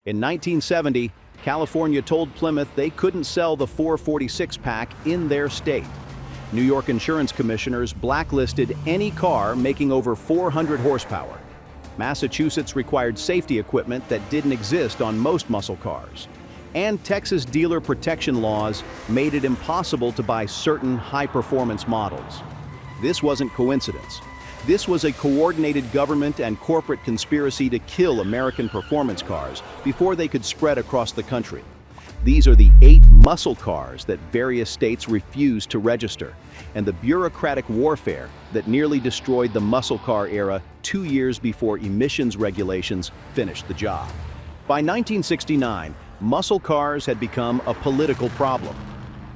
In 1970, California told Plymouth they couldn't sell the 446 pack in their state. New York insurance commissioners blacklisted any car making over 400 horsepower. Massachusetts required safety equipment that didn't exist on most muscle cars. And Texas dealer protection laws made it impossible to buy certain high-performance models. This wasn't coincidence. This was a coordinated government and corporate conspiracy to kill American performance cars before they could spread across the country. These are the 8 muscle cars that various states refused to register, and the bureaucratic warfare that nearly destroyed the muscle car era 2 years before emissions regulations finished the job. By 1969, muscle cars had become a political problem.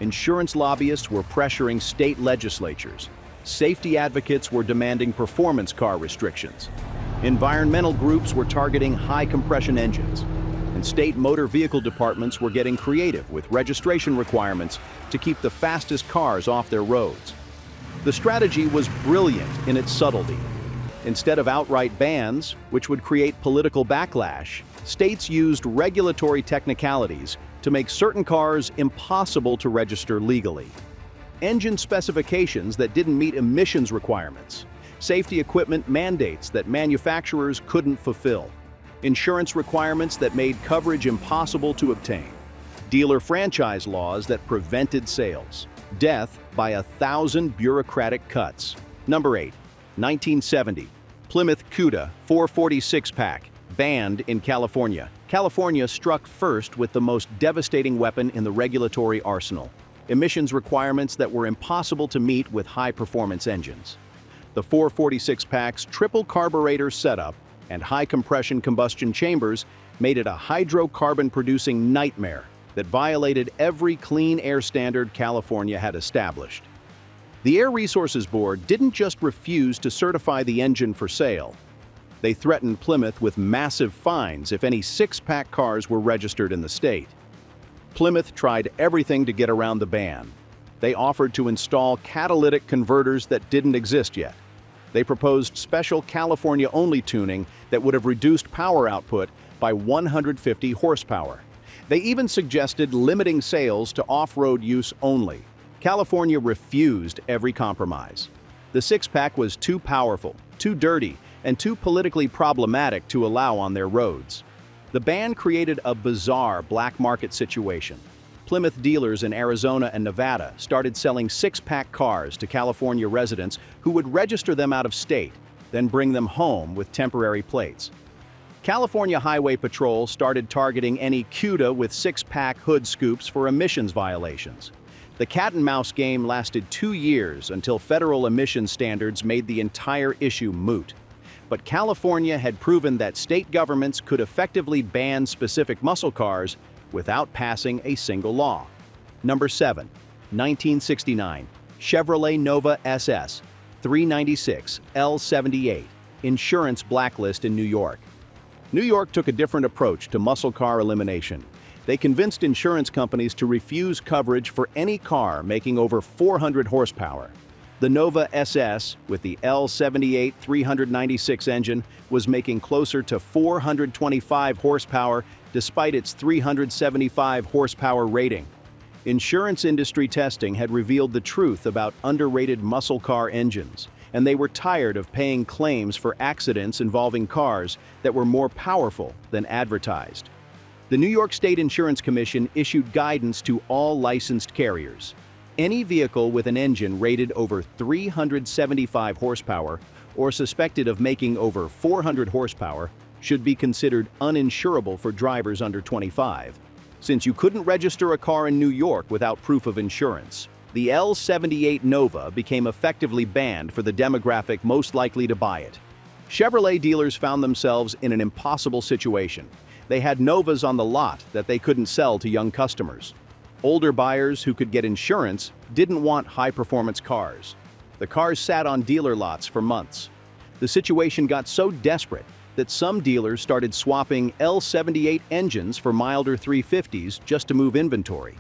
Insurance lobbyists were pressuring state legislatures. Safety advocates were demanding performance car restrictions. Environmental groups were targeting high-compression engines. And state motor vehicle departments were getting creative with registration requirements to keep the fastest cars off their roads. The strategy was brilliant in its subtlety. Instead of outright bans, which would create political backlash, states used regulatory technicalities to make certain cars impossible to register legally. Engine specifications that didn't meet emissions requirements, safety equipment mandates that manufacturers couldn't fulfill, insurance requirements that made coverage impossible to obtain, dealer franchise laws that prevented sales, death by 1,000 bureaucratic cuts. Number 8, 1970, Plymouth Cuda 446 pack, banned in California. California struck first with the most devastating weapon in the regulatory arsenal: emissions requirements that were impossible to meet with high-performance engines. The 446 pack's triple carburetor setup and high-compression combustion chambers made it a hydrocarbon-producing nightmare that violated every clean air standard California had established. The Air Resources Board didn't just refuse to certify the engine for sale. They threatened Plymouth with massive fines if any 6-pack cars were registered in the state. Plymouth tried everything to get around the ban. They offered to install catalytic converters that didn't exist yet. They proposed special California-only tuning that would have reduced power output by 150 horsepower. They even suggested limiting sales to off-road use only. California refused every compromise. The 6-pack was too powerful, too dirty, and too politically problematic to allow on their roads. The ban created a bizarre black market situation. Plymouth dealers in Arizona and Nevada started selling 6-pack cars to California residents who would register them out of state, then bring them home with temporary plates. California Highway Patrol started targeting any Cuda with 6-pack hood scoops for emissions violations. The cat-and-mouse game lasted 2 years until federal emission standards made the entire issue moot. But California had proven that state governments could effectively ban specific muscle cars without passing a single law. Number 7, 1969, Chevrolet Nova SS 396 L78, insurance blacklist in New York. New York took a different approach to muscle car elimination. They convinced insurance companies to refuse coverage for any car making over 400 horsepower. The Nova SS, with the L78 396 engine, was making closer to 425 horsepower despite its 375 horsepower rating. Insurance industry testing had revealed the truth about underrated muscle car engines, and they were tired of paying claims for accidents involving cars that were more powerful than advertised. The New York State Insurance Commission issued guidance to all licensed carriers. Any vehicle with an engine rated over 375 horsepower or suspected of making over 400 horsepower should be considered uninsurable for drivers under 25. Since you couldn't register a car in New York without proof of insurance, the L78 Nova became effectively banned for the demographic most likely to buy it. Chevrolet dealers found themselves in an impossible situation. They had Novas on the lot that they couldn't sell to young customers. Older buyers who could get insurance didn't want high-performance cars. The cars sat on dealer lots for months. The situation got so desperate that some dealers started swapping L78 engines for milder 350s just to move inventory.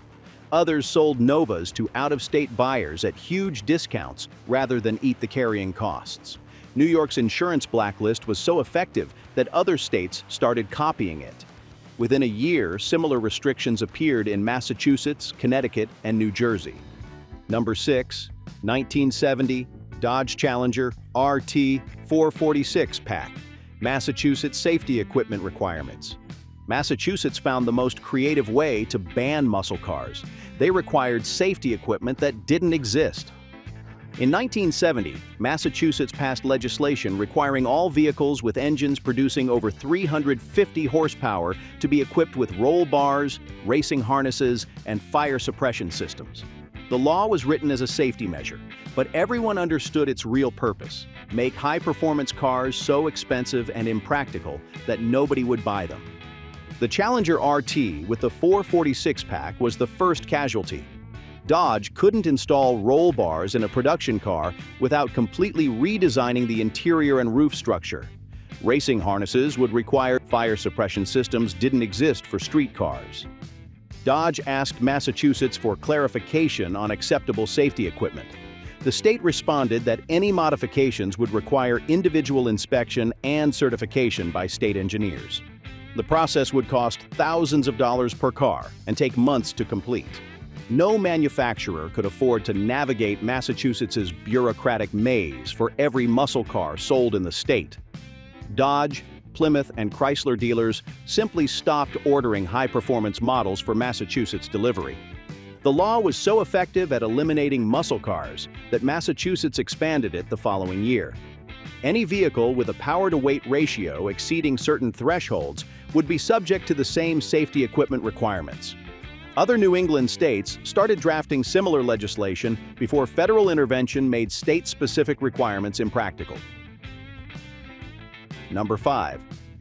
Others sold Novas to out-of-state buyers at huge discounts rather than eat the carrying costs. New York's insurance blacklist was so effective that other states started copying it. Within a year, similar restrictions appeared in Massachusetts, Connecticut, and New Jersey. Number 6, 1970 Dodge Challenger RT 446 pack, Massachusetts safety equipment requirements. Massachusetts found the most creative way to ban muscle cars. They required safety equipment that didn't exist. In 1970, Massachusetts passed legislation requiring all vehicles with engines producing over 350 horsepower to be equipped with roll bars, racing harnesses, and fire suppression systems. The law was written as a safety measure, but everyone understood its real purpose: make high-performance cars so expensive and impractical that nobody would buy them. The Challenger RT with the 446 pack was the first casualty. Dodge couldn't install roll bars in a production car without completely redesigning the interior and roof structure. Racing harnesses would require fire suppression systems didn't exist for street cars. Dodge asked Massachusetts for clarification on acceptable safety equipment. The state responded that any modifications would require individual inspection and certification by state engineers. The process would cost thousands of dollars per car and take months to complete. No manufacturer could afford to navigate Massachusetts's bureaucratic maze for every muscle car sold in the state. Dodge, Plymouth, and Chrysler dealers simply stopped ordering high-performance models for Massachusetts delivery. The law was so effective at eliminating muscle cars that Massachusetts expanded it the following year. Any vehicle with a power-to-weight ratio exceeding certain thresholds would be subject to the same safety equipment requirements. Other New England states started drafting similar legislation before federal intervention made state-specific requirements impractical. Number 5,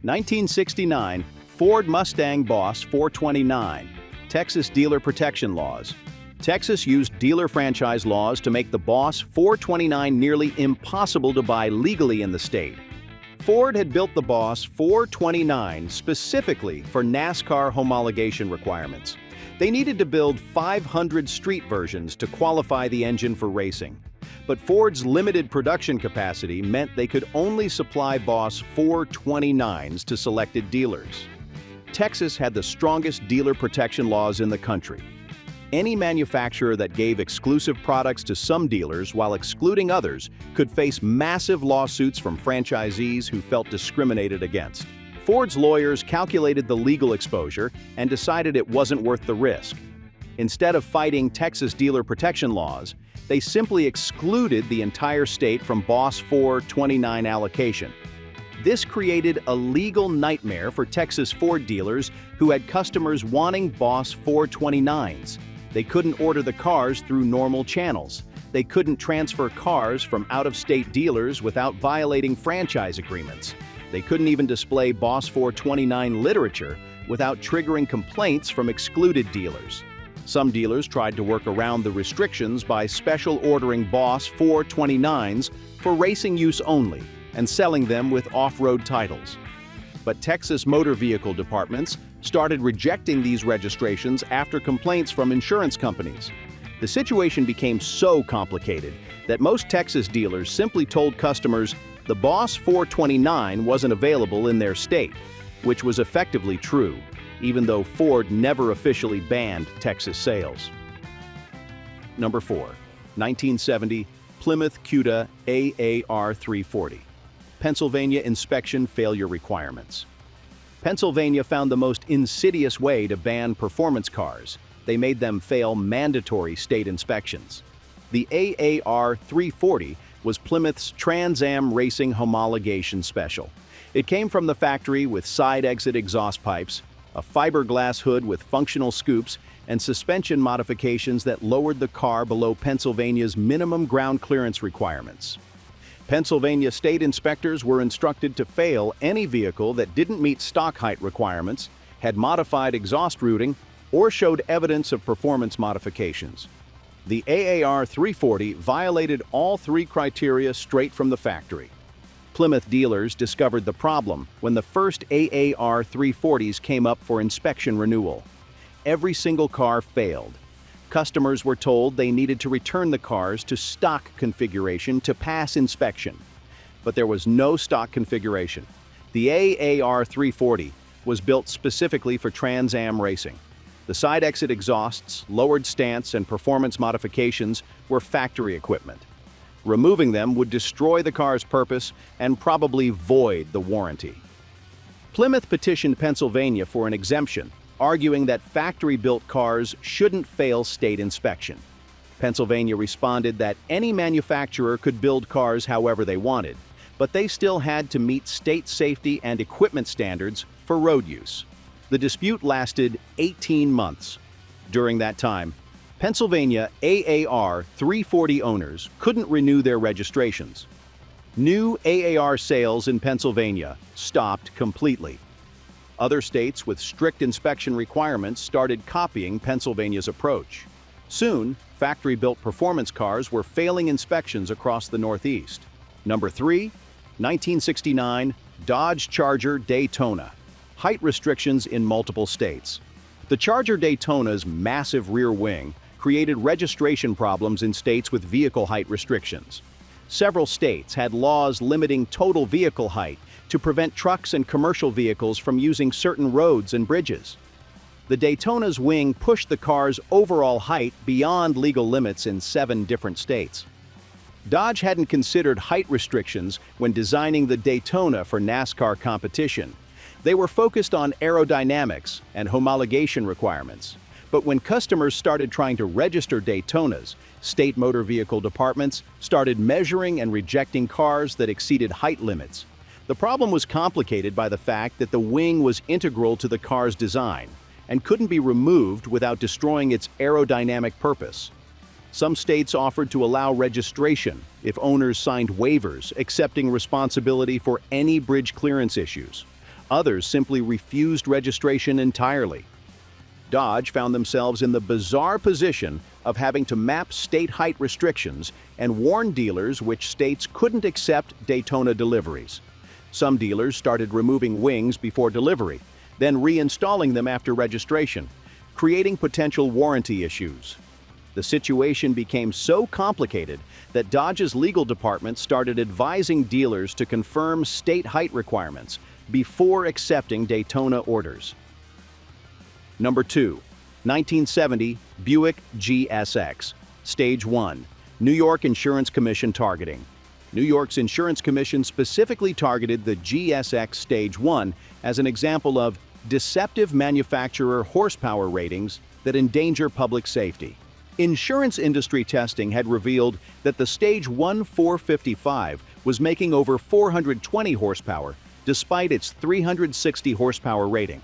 1969 Ford Mustang Boss 429, Texas Dealer Protection Laws. Texas used dealer franchise laws to make the Boss 429 nearly impossible to buy legally in the state. Ford had built the Boss 429 specifically for NASCAR homologation requirements. They needed to build 500 street versions to qualify the engine for racing. But Ford's limited production capacity meant they could only supply Boss 429s to selected dealers. Texas had the strongest dealer protection laws in the country. Any manufacturer that gave exclusive products to some dealers while excluding others could face massive lawsuits from franchisees who felt discriminated against. Ford's lawyers calculated the legal exposure and decided it wasn't worth the risk. Instead of fighting Texas dealer protection laws, they simply excluded the entire state from Boss 429 allocation. This created a legal nightmare for Texas Ford dealers who had customers wanting Boss 429s. They couldn't order the cars through normal channels. They couldn't transfer cars from out-of-state dealers without violating franchise agreements. They couldn't even display Boss 429 literature without triggering complaints from excluded dealers. Some dealers tried to work around the restrictions by special ordering Boss 429s for racing use only and selling them with off-road titles. But Texas motor vehicle departments started rejecting these registrations after complaints from insurance companies. The situation became so complicated that most Texas dealers simply told customers the Boss 429 wasn't available in their state, which was effectively true, even though Ford never officially banned Texas sales. Number 4, 1970 Plymouth Cuda AAR 340, Pennsylvania inspection failure requirements. Pennsylvania found the most insidious way to ban performance cars. They made them fail mandatory state inspections. The AAR 340 was Plymouth's Trans Am Racing Homologation Special. It came from the factory with side exit exhaust pipes, a fiberglass hood with functional scoops, and suspension modifications that lowered the car below Pennsylvania's minimum ground clearance requirements. Pennsylvania state inspectors were instructed to fail any vehicle that didn't meet stock height requirements, had modified exhaust routing, or showed evidence of performance modifications. The AAR 340 violated all three criteria straight from the factory. Plymouth dealers discovered the problem when the first AAR 340s came up for inspection renewal. Every single car failed. Customers were told they needed to return the cars to stock configuration to pass inspection. But there was no stock configuration. The AAR 340 was built specifically for Trans Am racing. The side exit exhausts, lowered stance, and performance modifications were factory equipment. Removing them would destroy the car's purpose and probably void the warranty. Plymouth petitioned Pennsylvania for an exemption, arguing that factory-built cars shouldn't fail state inspection. Pennsylvania responded that any manufacturer could build cars however they wanted, but they still had to meet state safety and equipment standards for road use. The dispute lasted 18 months. During that time, Pennsylvania AAR 340 owners couldn't renew their registrations. New AAR sales in Pennsylvania stopped completely. Other states with strict inspection requirements started copying Pennsylvania's approach. Soon, factory-built performance cars were failing inspections across the Northeast. Number 3, 1969 Dodge Charger Daytona. Height restrictions in multiple states. The Charger Daytona's massive rear wing created registration problems in states with vehicle height restrictions. Several states had laws limiting total vehicle height to prevent trucks and commercial vehicles from using certain roads and bridges. The Daytona's wing pushed the car's overall height beyond legal limits in 7 different states. Dodge hadn't considered height restrictions when designing the Daytona for NASCAR competition. They were focused on aerodynamics and homologation requirements. But when customers started trying to register Daytonas, state motor vehicle departments started measuring and rejecting cars that exceeded height limits. The problem was complicated by the fact that the wing was integral to the car's design and couldn't be removed without destroying its aerodynamic purpose. Some states offered to allow registration if owners signed waivers accepting responsibility for any bridge clearance issues. Others simply refused registration entirely. Dodge found themselves in the bizarre position of having to map state height restrictions and warn dealers which states couldn't accept Daytona deliveries. Some dealers started removing wings before delivery, then reinstalling them after registration, creating potential warranty issues. The situation became so complicated that Dodge's legal department started advising dealers to confirm state height requirements before accepting Daytona orders. Number 2, 1970 Buick GSX, Stage 1, New York Insurance Commission targeting. New York's Insurance Commission specifically targeted the GSX Stage 1 as an example of deceptive manufacturer horsepower ratings that endanger public safety. Insurance industry testing had revealed that the Stage 1 455 was making over 420 horsepower despite its 360 horsepower rating.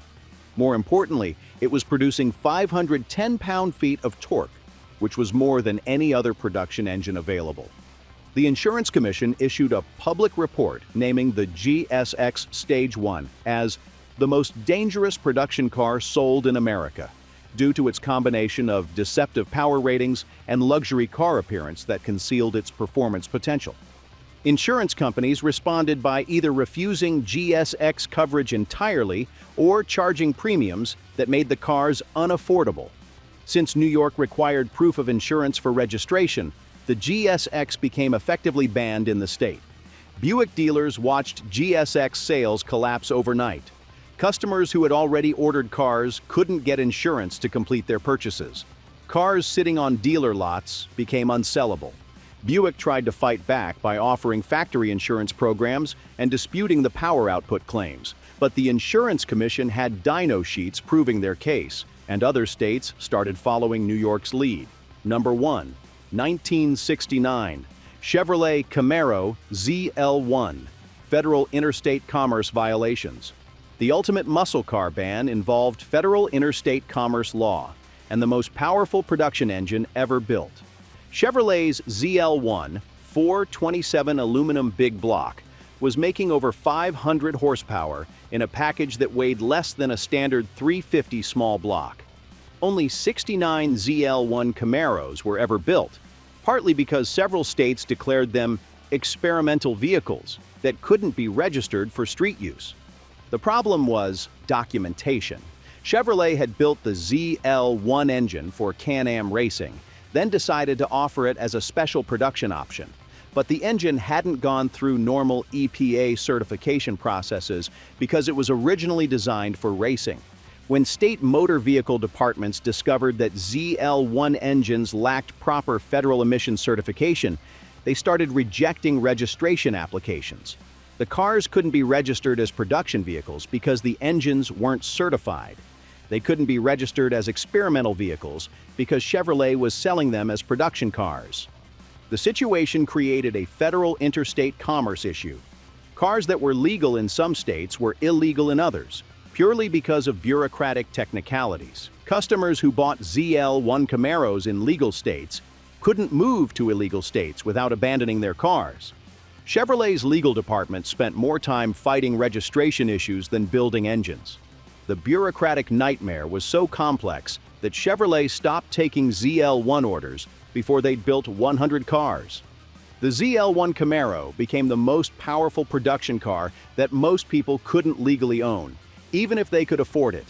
More importantly, it was producing 510 pound-feet of torque, which was more than any other production engine available. The Insurance Commission issued a public report naming the GSX Stage 1 as the most dangerous production car sold in America, due to its combination of deceptive power ratings and luxury car appearance that concealed its performance potential. Insurance companies responded by either refusing GSX coverage entirely or charging premiums that made the cars unaffordable. Since New York required proof of insurance for registration, the GSX became effectively banned in the state. Buick dealers watched GSX sales collapse overnight. Customers who had already ordered cars couldn't get insurance to complete their purchases. Cars sitting on dealer lots became unsellable. Buick tried to fight back by offering factory insurance programs and disputing the power output claims, but the Insurance Commission had dyno sheets proving their case, and other states started following New York's lead. Number 1, 1969 Chevrolet Camaro ZL1, Federal Interstate Commerce violations. The ultimate muscle car ban involved federal interstate commerce law and the most powerful production engine ever built. Chevrolet's ZL1 427 aluminum big block was making over 500 horsepower in a package that weighed less than a standard 350 small block. Only 69 ZL1 Camaros were ever built, partly because several states declared them experimental vehicles that couldn't be registered for street use. The problem was documentation. Chevrolet had built the ZL1 engine for Can-Am racing, then decided to offer it as a special production option. But the engine hadn't gone through normal EPA certification processes because it was originally designed for racing. When state motor vehicle departments discovered that ZL1 engines lacked proper federal emissions certification, they started rejecting registration applications. The cars couldn't be registered as production vehicles because the engines weren't certified. They couldn't be registered as experimental vehicles because Chevrolet was selling them as production cars. The situation created a federal interstate commerce issue. Cars that were legal in some states were illegal in others, purely because of bureaucratic technicalities. Customers who bought ZL1 Camaros in legal states couldn't move to illegal states without abandoning their cars. Chevrolet's legal department spent more time fighting registration issues than building engines. The bureaucratic nightmare was so complex that Chevrolet stopped taking ZL1 orders before they'd built 100 cars. The ZL1 Camaro became the most powerful production car that most people couldn't legally own, even if they could afford it.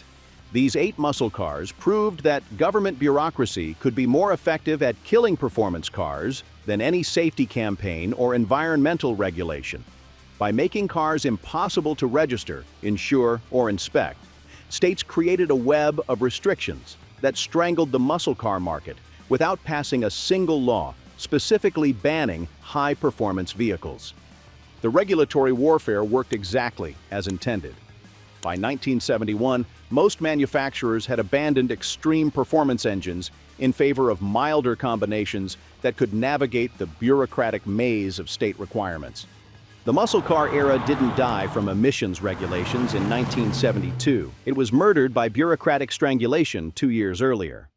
These 8 muscle cars proved that government bureaucracy could be more effective at killing performance cars than any safety campaign or environmental regulation. By making cars impossible to register, insure, or inspect, states created a web of restrictions that strangled the muscle car market without passing a single law specifically banning high-performance vehicles. The regulatory warfare worked exactly as intended. By 1971, most manufacturers had abandoned extreme performance engines in favor of milder combinations that could navigate the bureaucratic maze of state requirements. The muscle car era didn't die from emissions regulations in 1972. It was murdered by bureaucratic strangulation 2 years earlier.